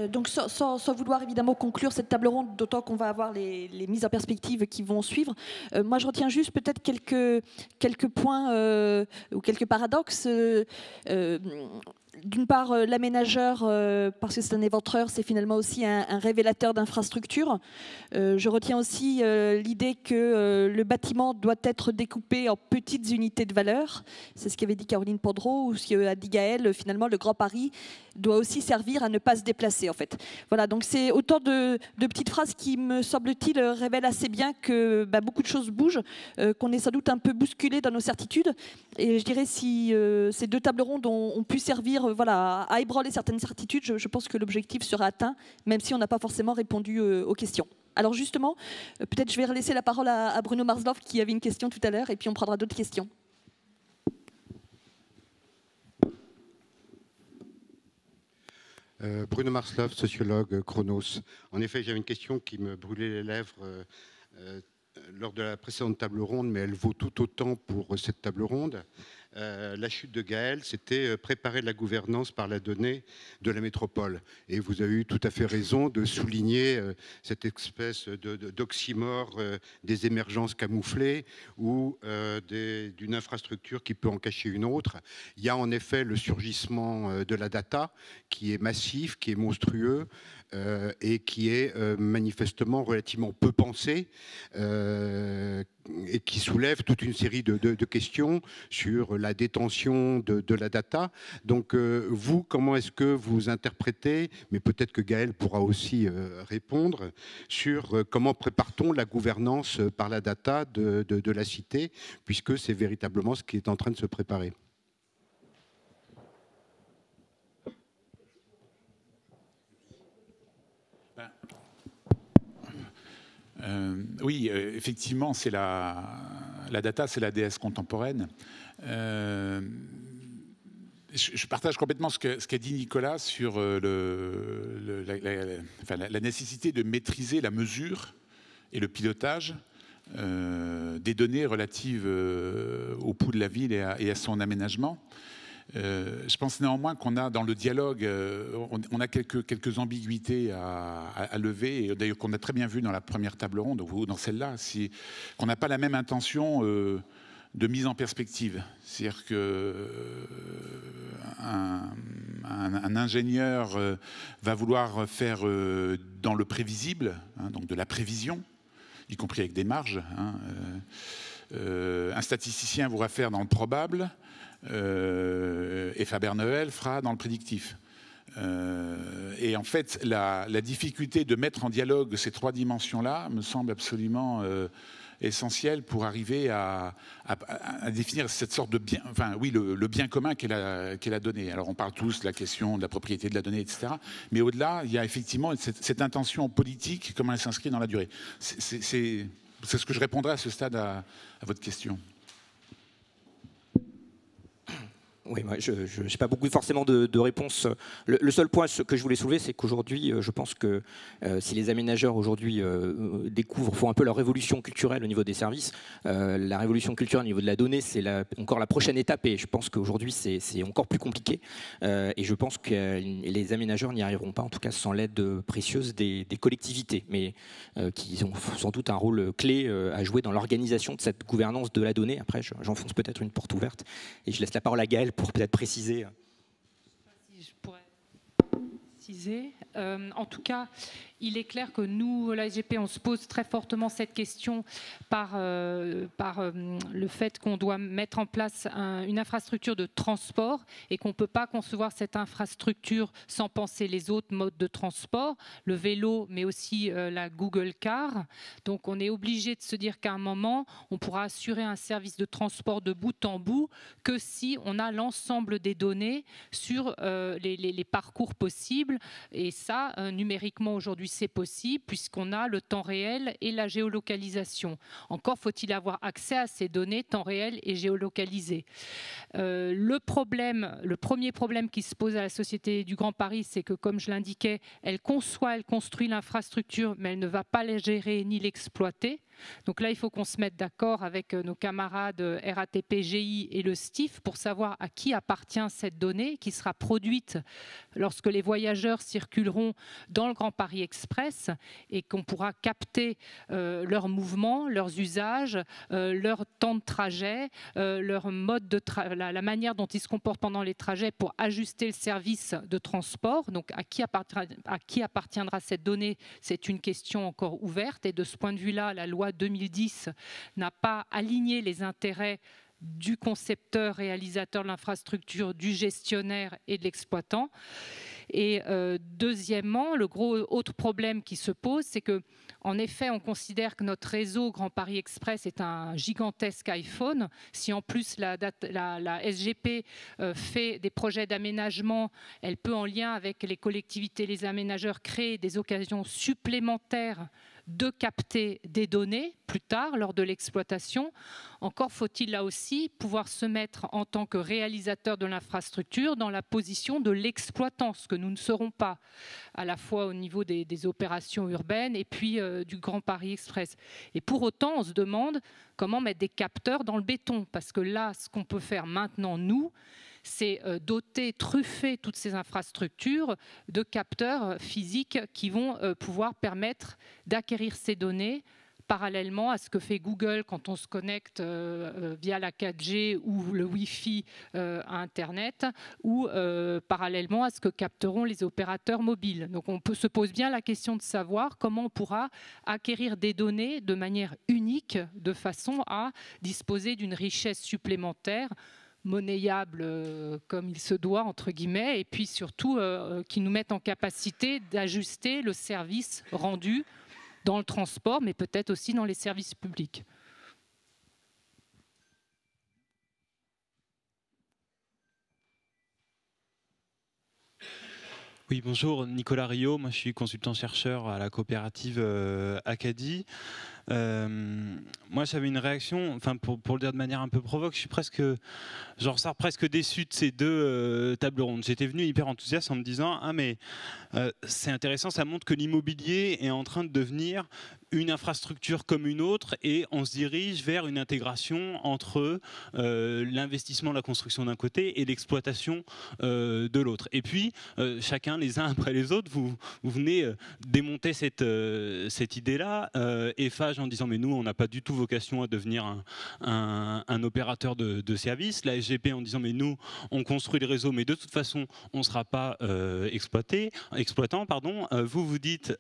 Donc sans vouloir évidemment conclure cette table ronde, d'autant qu'on va avoir les mises en perspective qui vont suivre, moi je retiens juste peut-être quelques points ou quelques paradoxes. D'une part, l'aménageur, parce que c'est un éventreur, c'est finalement aussi un révélateur d'infrastructures. Je retiens aussi l'idée que le bâtiment doit être découpé en petites unités de valeur. C'est ce qu'avait dit Caroline Pandreau, ou ce qu'a dit Gaël. Finalement, le Grand Paris doit aussi servir à ne pas se déplacer, en fait. Voilà, donc c'est autant de petites phrases qui, me semble-t-il, révèlent assez bien que beaucoup de choses bougent, qu'on est sans doute un peu bousculé dans nos certitudes. Et je dirais, si ces deux tables rondes ont pu servir voilà, à ébranler certaines certitudes, je pense que l'objectif sera atteint, même si on n'a pas forcément répondu aux questions. Alors justement, peut-être je vais laisser la parole à Bruno Marsdorf qui avait une question tout à l'heure, et puis on prendra d'autres questions. Bruno Marsdorf, sociologue, Chronos. En effet, j'avais une question qui me brûlait les lèvres lors de la précédente table ronde, mais elle vaut tout autant pour cette table ronde. La chute de Gaël, c'était préparer la gouvernance par la donnée de la métropole. Et vous avez eu tout à fait raison de souligner cette espèce d'oxymore des émergences camouflées ou d'une infrastructure qui peut en cacher une autre. Il y a en effet le surgissement de la data qui est massif, qui est monstrueux et qui est manifestement relativement peu pensé et qui soulève toute une série de questions sur la détention de la data. Donc vous, comment est-ce que vous interprétez, mais peut-être que Gaël pourra aussi répondre, sur comment prépare-t-on la gouvernance par la data de la cité, puisque c'est véritablement ce qui est en train de se préparer. Oui, effectivement, c'est la data, c'est la déesse contemporaine. Je partage complètement ce qu'a dit Nicolas sur la nécessité de maîtriser la mesure et le pilotage des données relatives au pouls de la ville et à son aménagement. Je pense néanmoins qu'on a dans le dialogue, on a quelques ambiguïtés à lever, et d'ailleurs qu'on a très bien vu dans la première table ronde, ou dans celle-là, qu'on n'a pas la même intention de mise en perspective. C'est-à-dire qu'un ingénieur va vouloir faire dans le prévisible, hein, donc de la prévision, y compris avec des marges. Hein, un statisticien voudra faire dans le probable, et Faber-Noël fera dans le prédictif. Et en fait, la difficulté de mettre en dialogue ces trois dimensions-là me semble absolument essentielle pour arriver à définir cette sorte de bien, enfin oui, le bien commun qu'est la donnée. Alors on parle tous de la question de la propriété de la donnée, etc. Mais au-delà, il y a effectivement cette intention politique, comment elle s'inscrit dans la durée. C'est ce que je répondrai à ce stade à votre question. Oui, moi, je n'ai pas beaucoup forcément de réponses. Le seul point que je voulais soulever, c'est qu'aujourd'hui, je pense que si les aménageurs aujourd'hui font un peu leur révolution culturelle au niveau des services, la révolution culturelle au niveau de la donnée, c'est encore la prochaine étape. Et je pense qu'aujourd'hui, c'est encore plus compliqué. Et je pense que les aménageurs n'y arriveront pas, en tout cas sans l'aide précieuse des collectivités, mais qui ont sans doute un rôle clé à jouer dans l'organisation de cette gouvernance de la donnée. Après, j'enfonce peut-être une porte ouverte et je laisse la parole à Gaël pour peut-être préciser. Si je pourrais préciser. En tout cas, il est clair que nous, la SGP, on se pose très fortement cette question par le fait qu'on doit mettre en place une infrastructure de transport et qu'on ne peut pas concevoir cette infrastructure sans penser les autres modes de transport, le vélo, mais aussi la Google Car. Donc on est obligé de se dire qu'à un moment, on pourra assurer un service de transport de bout en bout que si on a l'ensemble des données sur les parcours possibles. Et ça, numériquement aujourd'hui, c'est possible puisqu'on a le temps réel et la géolocalisation. Encore faut-il avoir accès à ces données temps réel et géolocalisées. Le premier problème qui se pose à la Société du Grand Paris, c'est que, comme je l'indiquais, elle construit l'infrastructure, mais elle ne va pas la gérer ni l'exploiter. Donc là, il faut qu'on se mette d'accord avec nos camarades RATP, GI et le STIF pour savoir à qui appartient cette donnée qui sera produite lorsque les voyageurs circuleront dans le Grand Paris Express et qu'on pourra capter leurs mouvements, leurs usages, leur temps de trajet, leur mode de la manière dont ils se comportent pendant les trajets pour ajuster le service de transport. Donc à qui appartiendra cette donnée? C'est une question encore ouverte et de ce point de vue-là, la loi 2010 n'a pas aligné les intérêts du concepteur, réalisateur de l'infrastructure, du gestionnaire et de l'exploitant. Et deuxièmement, le gros autre problème qui se pose, c'est que, en effet, on considère que notre réseau Grand Paris Express est un gigantesque iPhone. Si en plus la SGP fait des projets d'aménagement, elle peut, en lien avec les collectivités, les aménageurs, créer des occasions supplémentaires de capter des données plus tard lors de l'exploitation. Encore faut-il là aussi pouvoir se mettre en tant que réalisateur de l'infrastructure dans la position de l'exploitant, ce que nous ne serons pas, à la fois au niveau des opérations urbaines et puis du Grand Paris Express. Et pour autant, on se demande comment mettre des capteurs dans le béton, parce que là, ce qu'on peut faire maintenant, nous, c'est doter, truffer toutes ces infrastructures de capteurs physiques qui vont pouvoir permettre d'acquérir ces données parallèlement à ce que fait Google quand on se connecte via la 4G ou le Wi-Fi à Internet, ou parallèlement à ce que capteront les opérateurs mobiles. Donc on se pose bien la question de savoir comment on pourra acquérir des données de manière unique, de façon à disposer d'une richesse supplémentaire, monnayable comme il se doit, entre guillemets, et puis surtout qui nous mettent en capacité d'ajuster le service rendu dans le transport, mais peut-être aussi dans les services publics. Oui, bonjour, Nicolas Rio, moi je suis consultant-chercheur à la coopérative Acadie. Moi j'avais une réaction, enfin pour le dire de manière un peu provoque, j'en ressors presque déçu de ces deux tables rondes. J'étais venu hyper enthousiaste en me disant ah mais c'est intéressant, ça montre que l'immobilier est en train de devenir une infrastructure comme une autre et on se dirige vers une intégration entre l'investissement, la construction d'un côté et l'exploitation de l'autre. Et puis chacun les uns après les autres, vous venez démonter cette idée-là, Eiffage en disant mais nous on n'a pas du tout vocation à devenir un opérateur de service, la SGP en disant mais nous on construit le réseau mais de toute façon on ne sera pas exploitant. Vous dites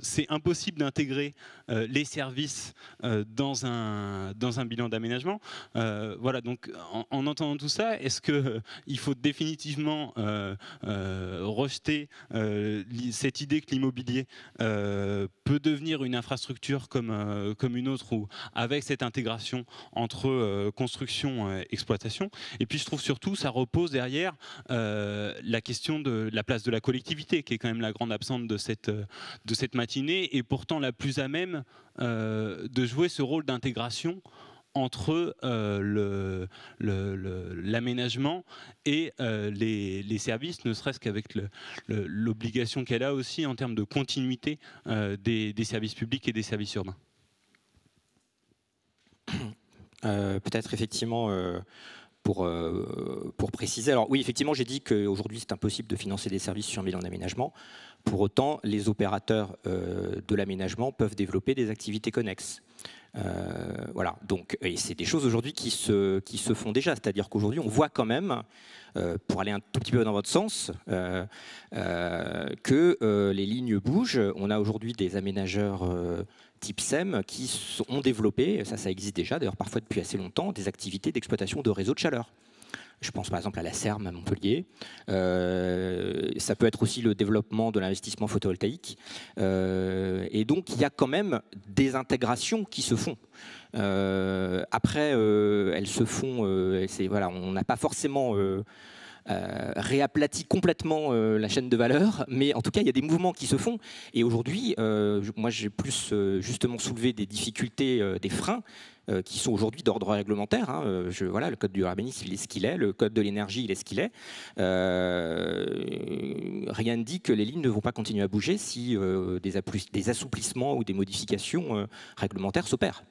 c'est impossible d'intégrer les services dans un bilan d'aménagement. Voilà, donc en entendant tout ça, est-ce qu'il faut définitivement rejeter cette idée que l'immobilier peut devenir une infrastructure comme une autre, ou avec cette intégration entre construction et exploitation? Et puis je trouve surtout ça repose derrière la question de la place de la collectivité, qui est quand même la grande absente de cette matinée, et pourtant la plus à même de jouer ce rôle d'intégration entre l'aménagement et les services, ne serait-ce qu'avec l'obligation qu'elle a aussi en termes de continuité des services publics et des services urbains. Peut-être effectivement... Pour préciser, alors oui, effectivement, j'ai dit qu'aujourd'hui c'est impossible de financer des services sur un bilan d'aménagement. Pour autant, les opérateurs de l'aménagement peuvent développer des activités connexes. Voilà, donc, et c'est des choses aujourd'hui qui se font déjà, c'est-à-dire qu'aujourd'hui on voit quand même, pour aller un tout petit peu dans votre sens, que les lignes bougent. On a aujourd'hui des aménageurs type SEM qui ont développé, ça existe déjà d'ailleurs parfois depuis assez longtemps, des activités d'exploitation de réseaux de chaleur. Je pense par exemple à la Serme à Montpellier. Ça peut être aussi le développement de l'investissement photovoltaïque. Et donc il y a quand même des intégrations qui se font. Après, elles se font. Voilà, on n'a pas forcément réaplatit complètement la chaîne de valeur, mais en tout cas, il y a des mouvements qui se font. Et aujourd'hui, moi, j'ai plus justement soulevé des difficultés, des freins, qui sont aujourd'hui d'ordre réglementaire. Hein. Voilà, le code du urbanisme, il est ce qu'il est, le code de l'énergie, il est ce qu'il est. Rien ne dit que les lignes ne vont pas continuer à bouger si des assouplissements ou des modifications réglementaires s'opèrent.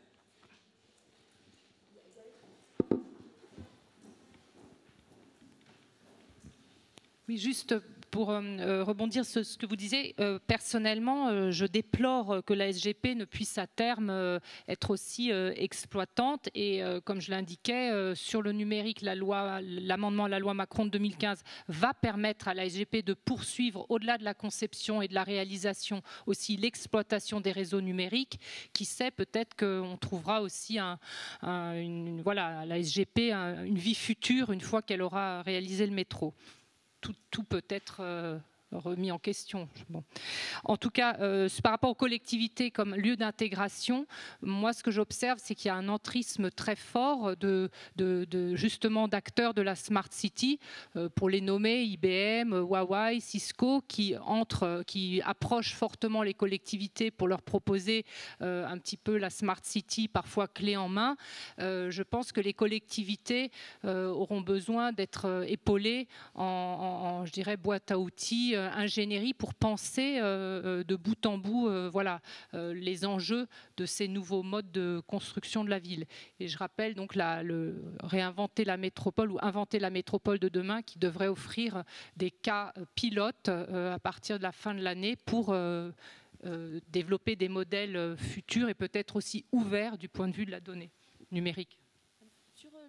Oui, juste pour rebondir sur ce que vous disiez, personnellement, je déplore que la SGP ne puisse à terme être aussi exploitante. Et comme je l'indiquais, sur le numérique, l'amendement à la loi Macron de 2015 va permettre à la SGP de poursuivre, au-delà de la conception et de la réalisation, aussi l'exploitation des réseaux numériques. Qui sait, peut-être qu'on trouvera aussi voilà, la SGP une vie future une fois qu'elle aura réalisé le métro. Tout peut être remis en question. Bon. En tout cas, par rapport aux collectivités comme lieu d'intégration, moi, ce que j'observe, c'est qu'il y a un entrisme très fort justement d'acteurs de la Smart City, pour les nommer IBM, Huawei, Cisco, qui approchent fortement les collectivités pour leur proposer un petit peu la Smart City, parfois clé en main. Je pense que les collectivités auront besoin d'être épaulées en, je dirais, boîte à outils, ingénierie pour penser de bout en bout voilà, les enjeux de ces nouveaux modes de construction de la ville. Et je rappelle donc réinventer la métropole ou inventer la métropole de demain qui devrait offrir des cas pilotes à partir de la fin de l'année pour développer des modèles futurs et peut-être aussi ouverts du point de vue de la donnée numérique.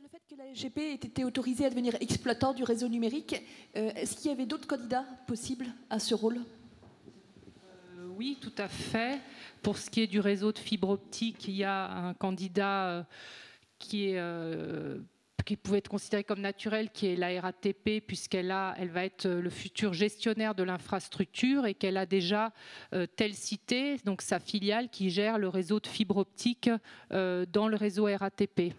Le fait que la SGP ait été autorisée à devenir exploitant du réseau numérique, est-ce qu'il y avait d'autres candidats possibles à ce rôle ? Oui, tout à fait. Pour ce qui est du réseau de fibre optique, il y a un candidat qui pouvait être considéré comme naturel, qui est la RATP, elle va être le futur gestionnaire de l'infrastructure et qu'elle a déjà Telcité, donc sa filiale, qui gère le réseau de fibre optique dans le réseau RATP.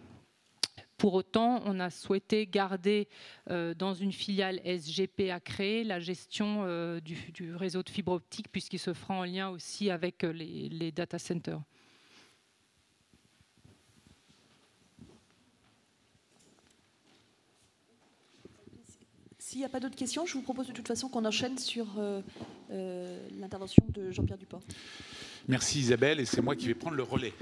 Pour autant, on a souhaité garder dans une filiale SGP à créer la gestion du réseau de fibre optique puisqu'il se fera en lien aussi avec les data centers. S'il n'y a pas d'autres questions, je vous propose de toute façon qu'on enchaîne sur l'intervention de Jean-Pierre Duport. Merci Isabelle, et c'est moi qui vais prendre le relais.